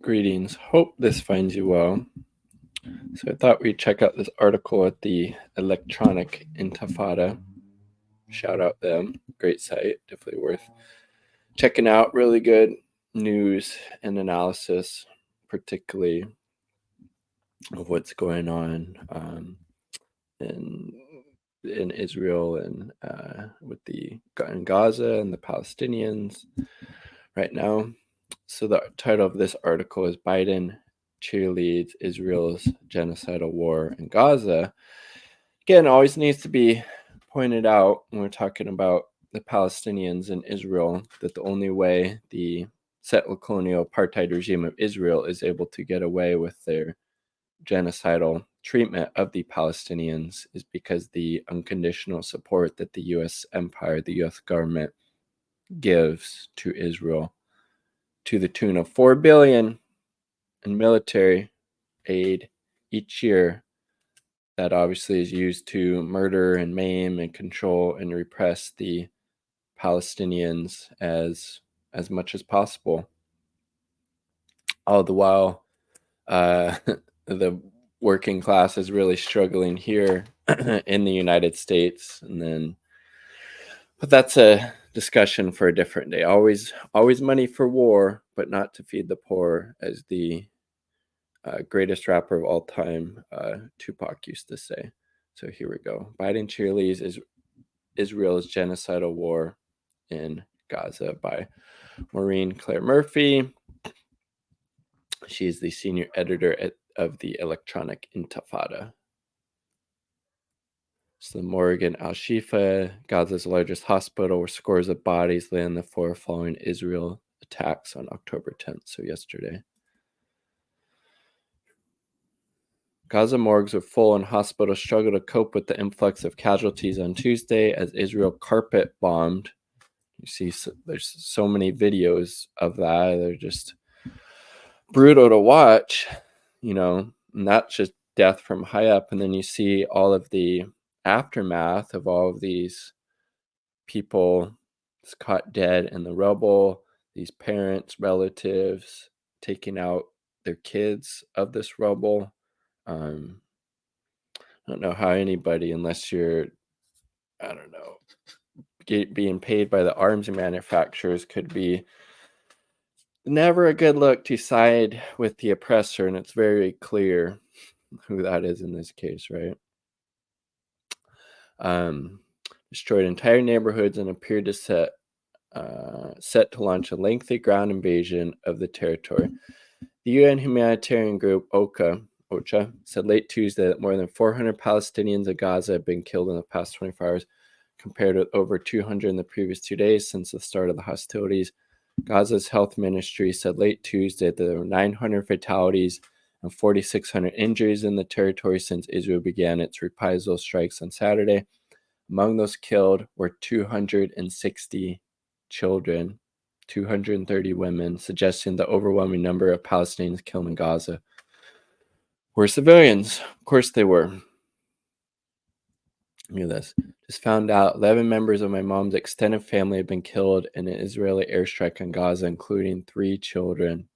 Greetings. Hope this finds you well. So I thought we'd check out this article at the Electronic Intifada. Shout out them. Great site. Definitely worth checking out. Really good news and analysis, particularly of what's going on in Israel and with in Gaza and the Palestinians right now. So the title of this article is Biden Cheerleads Israel's Genocidal War in Gaza. Again, always needs to be pointed out when we're talking about the Palestinians in Israel that the only way the settler colonial apartheid regime of Israel is able to get away with their genocidal treatment of the Palestinians is because the unconditional support that the U.S. empire, the U.S. government gives to Israel to the tune of $4 billion in military aid each year that obviously is used to murder and maim and control and repress the Palestinians as much as possible. All the while, the working class is really struggling here in the United States, but that's a discussion for a different day. Always money for war, but not to feed the poor, as the greatest rapper of all time, Tupac, used to say. So here we go. Biden cheerleads is Israel's genocidal war in Gaza by Maureen Claire Murphy. She's the senior editor of the Electronic Intifada. It's the Morgan Al-Shifa, Gaza's largest hospital, where scores of bodies lay on the floor following Israel attacks on October 10th, so yesterday. Gaza morgues were full and hospitals struggled to cope with the influx of casualties on Tuesday as Israel carpet bombed. You see, there's so many videos of that. They're just brutal to watch, not just death from high up. And then you see all of the aftermath of all of these people caught dead in the rubble, these parents, relatives taking out their kids of this rubble. I don't know how anybody, unless you're, I don't know, being paid by the arms manufacturers, could be never a good look to side with the oppressor, and it's very clear who that is in this case, right? Destroyed entire neighborhoods and appeared to set to launch a lengthy ground invasion of the territory. The UN humanitarian group OCHA said late Tuesday that more than 400 Palestinians in Gaza have been killed in the past 24 hours, compared with over 200 in the previous 2 days since the start of the hostilities. Gaza's health ministry said late Tuesday that there were 900 fatalities and 4,600 injuries in the territory since Israel began its reprisal strikes on Saturday. Among those killed were 260 children, 230 women, suggesting the overwhelming number of Palestinians killed in Gaza were civilians. Of course they were. Look at this. Just found out 11 members of my mom's extended family have been killed in an Israeli airstrike on Gaza, including 3 children.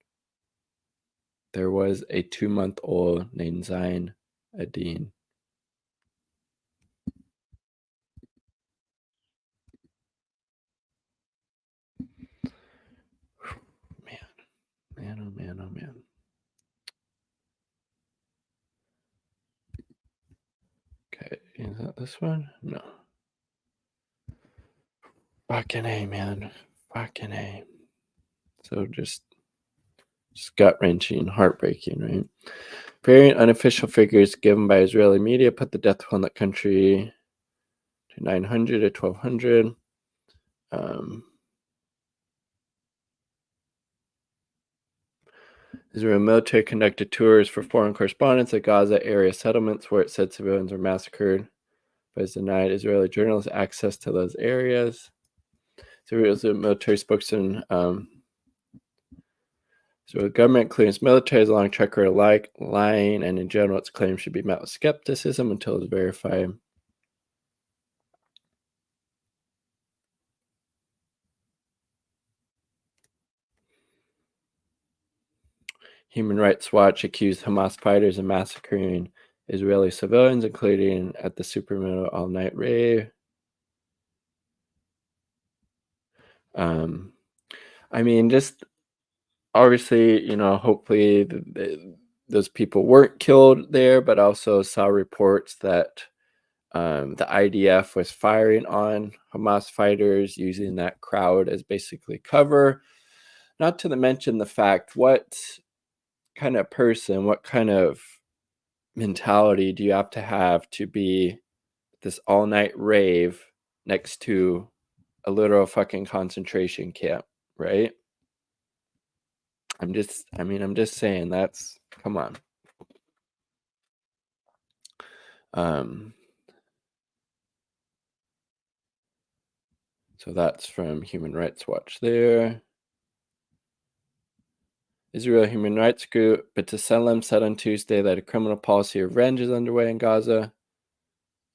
There was a 2-month-old named Zain Adin. Man, oh man, oh man. Okay, is that this one? No. Fucking A, man. Fucking A. So just gut-wrenching, heartbreaking, right? Varying unofficial figures given by Israeli media put the death toll in that country to 900 to 1,200. Israeli military conducted tours for foreign correspondents at Gaza area settlements where it said civilians were massacred, but has denied Israeli journalists access to those areas. Israel's military spokesman, so the government claims military has a long track record of lying, and in general, its claims should be met with skepticism until it's verified. Human Rights Watch accused Hamas fighters of massacring Israeli civilians, including at the Supermiddle all-night rave. I mean, just obviously, hopefully those people weren't killed there, but also saw reports that the IDF was firing on Hamas fighters, using that crowd as basically cover. Not to mention the fact, what kind of person, what kind of mentality do you have to be this all-night rave next to a literal fucking concentration camp, right? I'm just saying, that's, come on. So that's from Human Rights Watch there. Israel Human Rights Group B'Tselem said on Tuesday that a criminal policy of revenge is underway in Gaza.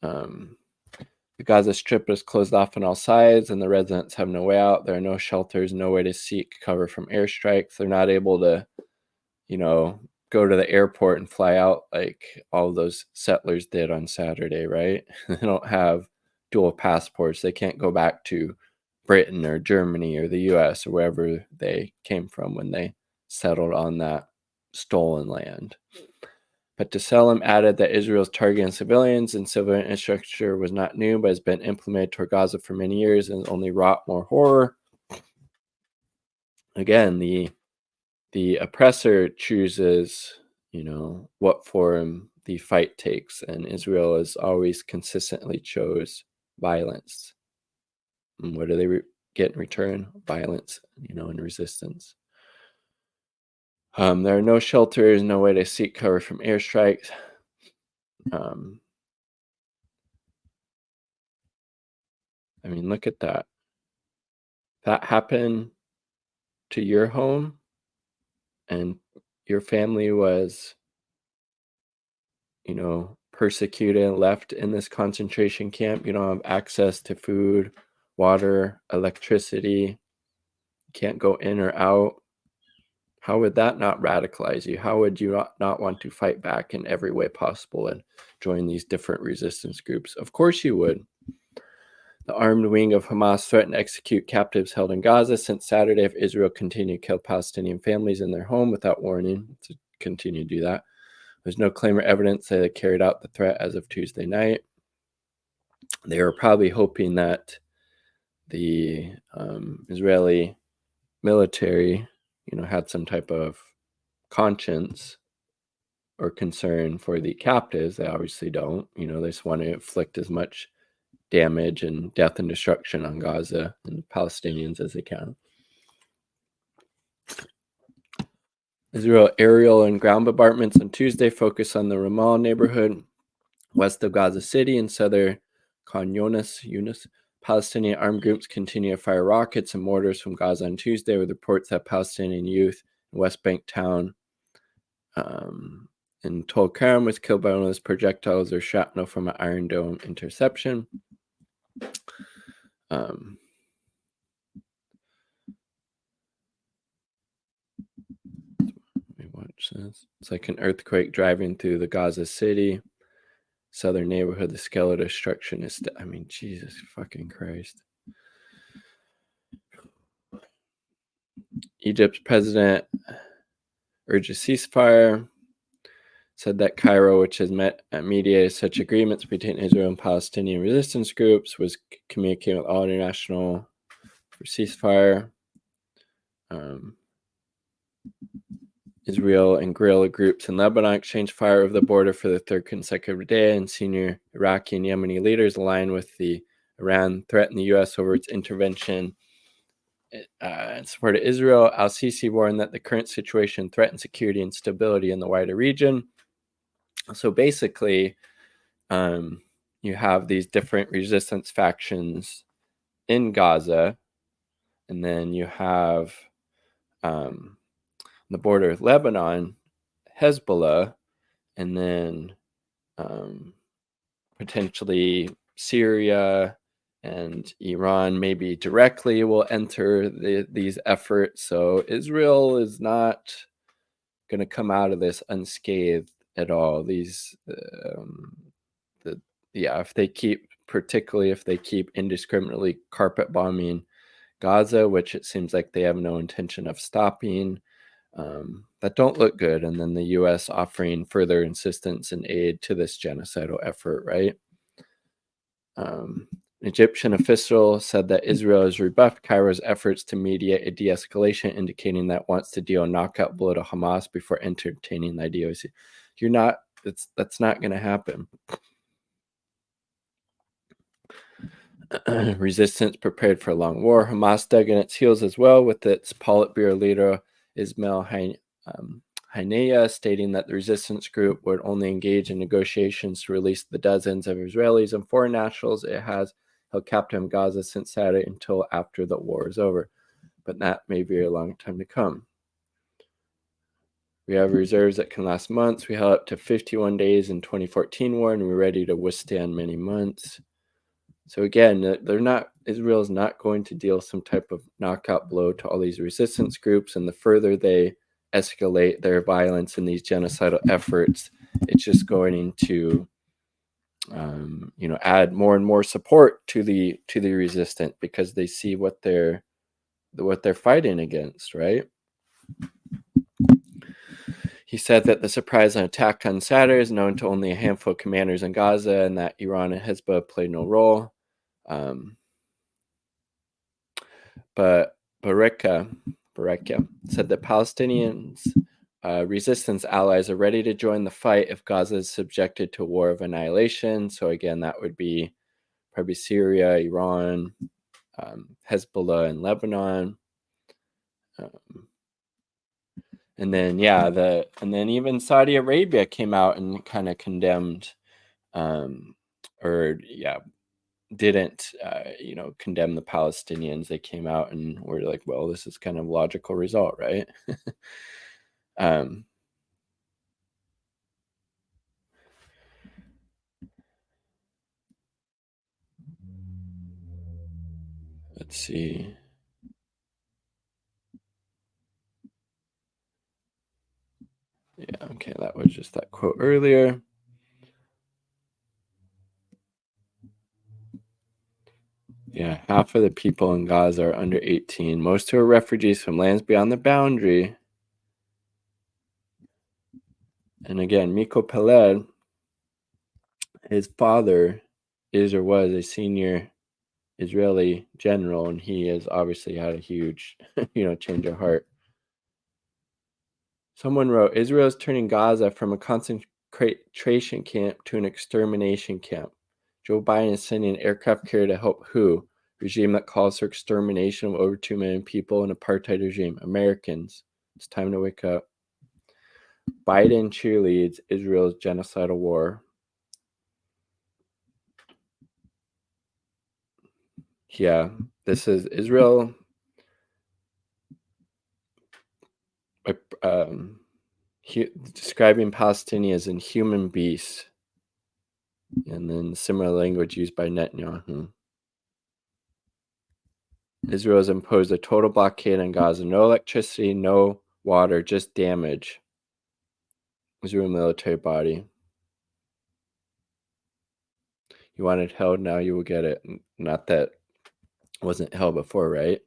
The Gaza Strip is closed off on all sides, and the residents have no way out. There are no shelters, no way to seek cover from airstrikes. They're not able to, go to the airport and fly out like all those settlers did on Saturday, right? They don't have dual passports. They can't go back to Britain or Germany or the US or wherever they came from when they settled on that stolen land. But B'Tselem added that Israel's targeting civilians and civilian infrastructure was not new, but has been implemented toward Gaza for many years and only wrought more horror. Again, the oppressor chooses, what form the fight takes, and Israel has always consistently chose violence. And what do they get in return? Violence, and resistance. There are no shelters, no way to seek cover from airstrikes. I mean, look at that. That happened to your home, and your family was, persecuted and left in this concentration camp. You don't have access to food, water, electricity, can't go in or out. How would that not radicalize you? How would you not want to fight back in every way possible and join these different resistance groups? Of course you would. The armed wing of Hamas threatened to execute captives held in Gaza since Saturday if Israel continued to kill Palestinian families in their home without warning. To continue to do that. There's no claim or evidence that they carried out the threat as of Tuesday night. They were probably hoping that the Israeli military, had some type of conscience or concern for the captives. They obviously don't. They just want to inflict as much damage and death and destruction on Gaza and Palestinians as they can. Israel aerial and ground bombardments on Tuesday focused on the Ramal neighborhood west of Gaza City and southern Khan Yunis. Palestinian armed groups continue to fire rockets and mortars from Gaza on Tuesday, with reports that Palestinian youth in West Bank town in Tulkarm was killed by one of those projectiles or shrapnel from an Iron Dome interception. Watch this. It's like an earthquake driving through the Gaza City southern neighborhood. The scale of destruction is Jesus fucking Christ. Egypt's president urged a ceasefire, said that Cairo, which has mediated such agreements between Israel and Palestinian resistance groups, was communicating with all international for ceasefire. Israel and guerrilla groups in Lebanon exchanged fire over the border for the third consecutive day, and senior Iraqi and Yemeni leaders aligned with the Iran threatened the U.S. over its intervention in support of Israel. Al-Sisi warned that the current situation threatens security and stability in the wider region. So basically, you have these different resistance factions in Gaza, and then you have the border with Lebanon, Hezbollah, and then potentially Syria and Iran maybe directly will enter these efforts. So Israel is not going to come out of this unscathed at all. These, particularly if they keep indiscriminately carpet bombing Gaza, which it seems like they have no intention of stopping, that don't look good. And then the U.S. offering further assistance and aid to this genocidal effort, right? An Egyptian official said that Israel has rebuffed Cairo's efforts to mediate a de-escalation, indicating that it wants to deal a knockout blow to Hamas before entertaining the idea. That's not going to happen. Resistance prepared for a long war. Hamas dug in its heels as well, with its Politburo leader Ismail Haniyeh stating that the resistance group would only engage in negotiations to release the dozens of Israelis and foreign nationals it has held captive in Gaza since Saturday until after the war is over. But that may be a long time to come. We have reserves that can last months. We held up to 51 days in 2014 war, and we're ready to withstand many months. So again, Israel is not going to deal some type of knockout blow to all these resistance groups, and the further they escalate their violence in these genocidal efforts, it's just going to add more and more support to the resistant, because they see what they're fighting against, right? He said that the surprise attack on Saturday is known to only a handful of commanders in Gaza, and that Iran and Hezbollah played no role. But Bareka said that Palestinians' resistance allies are ready to join the fight if Gaza is subjected to a war of annihilation. So again, that would be probably Syria, Iran, Hezbollah, and Lebanon. And then even Saudi Arabia came out and kind of condemned, didn't condemn the Palestinians. They came out and were like, well, this is kind of logical result, right? Let's see. Yeah, okay, that was just that quote earlier. Yeah, half of the people in Gaza are under 18. Most who are refugees from lands beyond the boundary. And again, Miko Peled, his father is or was a senior Israeli general, and he has obviously had a huge, change of heart. Someone wrote, Israel is turning Gaza from a concentration camp to an extermination camp. Joe Biden is sending an aircraft carrier to help who? Regime that calls for extermination of over 2 million people, an apartheid regime. Americans, it's time to wake up. Biden cheerleads Israel's genocidal war. Yeah, this is Israel describing Palestinians as inhuman beasts. And then similar language used by Netanyahu. Israel has imposed a total blockade on Gaza. No electricity, no water, just damage. Israel military body. You wanted held, now you will get it. Not that it wasn't held before, right?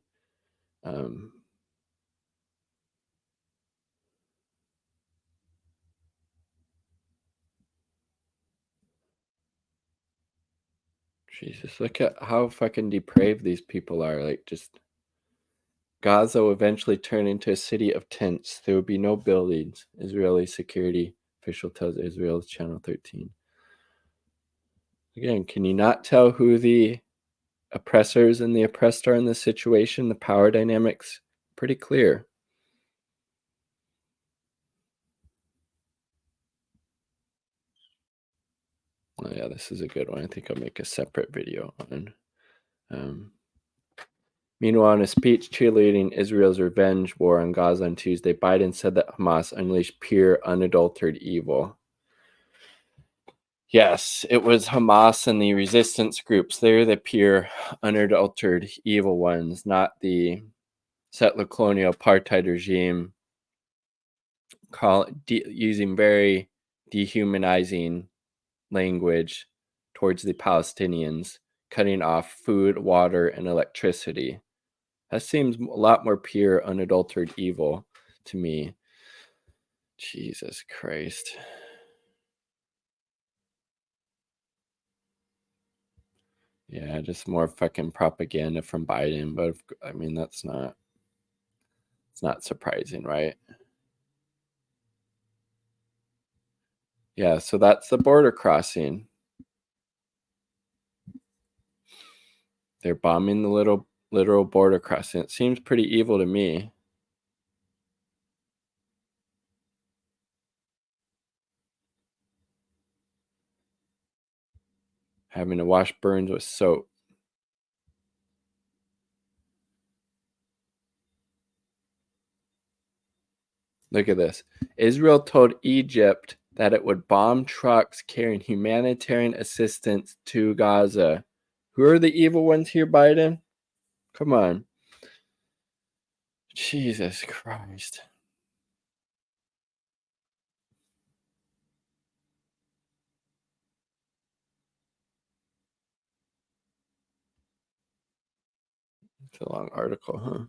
Jesus, look at how fucking depraved these people are. Like, just Gaza will eventually turn into a city of tents. There will be no buildings. Israeli security official tells Israel's Channel 13. Again, can you not tell who the oppressors and the oppressed are in this situation? The power dynamics pretty clear. Oh yeah, this is a good one. I think I'll make a separate video on. Meanwhile, in a speech cheerleading Israel's revenge war on Gaza on Tuesday, Biden said that Hamas unleashed pure, unadulterated evil. Yes, it was Hamas and the resistance groups. They're the pure, unadulterated evil ones, not the settler colonial apartheid regime using very dehumanizing language towards the Palestinians, cutting off food, water, and electricity. That seems a lot more pure, unadulterated evil to me. Jesus Christ. Yeah, just more fucking propaganda from Biden, but I mean it's not surprising, right? Yeah, so that's the border crossing. They're bombing the literal border crossing. It seems pretty evil to me. Having to wash burns with soap. Look at this. Israel told Egypt that it would bomb trucks carrying humanitarian assistance to Gaza. Who are the evil ones here, Biden? Come on. Jesus Christ. It's a long article, huh?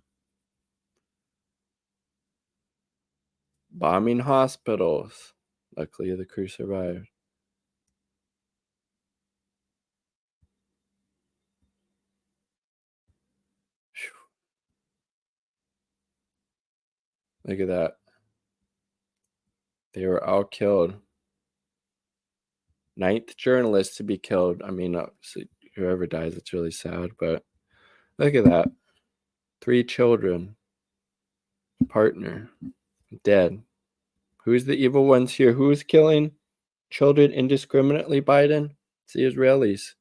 Bombing hospitals. Luckily, the crew survived. Look at that. They were all killed. 9th journalist to be killed. I mean, obviously, whoever dies, it's really sad, but look at that. 3 children, partner, dead. Who's the evil ones here? Who's killing children indiscriminately, Biden? It's the Israelis.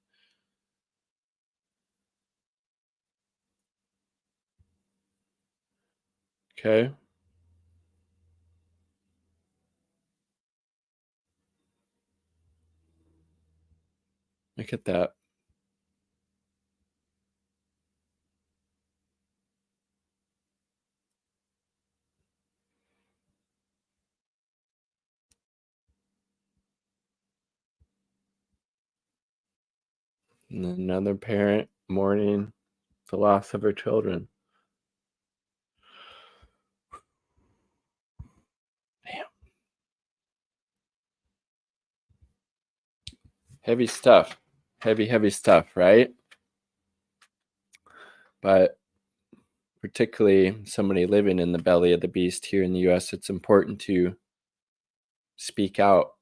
Okay. Look at that. And another parent mourning the loss of her children. Damn. Heavy stuff. Heavy stuff, right? But particularly somebody living in the belly of the beast here in the US, it's important to speak out,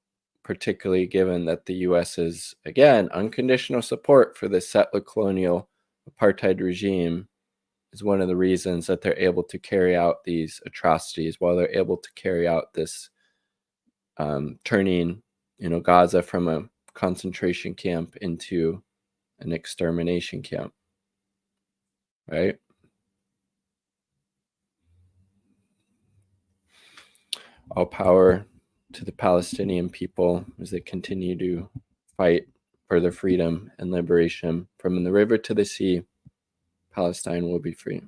particularly given that the US is, again, unconditional support for this settler colonial apartheid regime is one of the reasons that they're able to carry out these atrocities, while they're able to carry out this turning, Gaza from a concentration camp into an extermination camp, right? All power to the Palestinian people as they continue to fight for their freedom and liberation. From the river to the sea, Palestine will be free.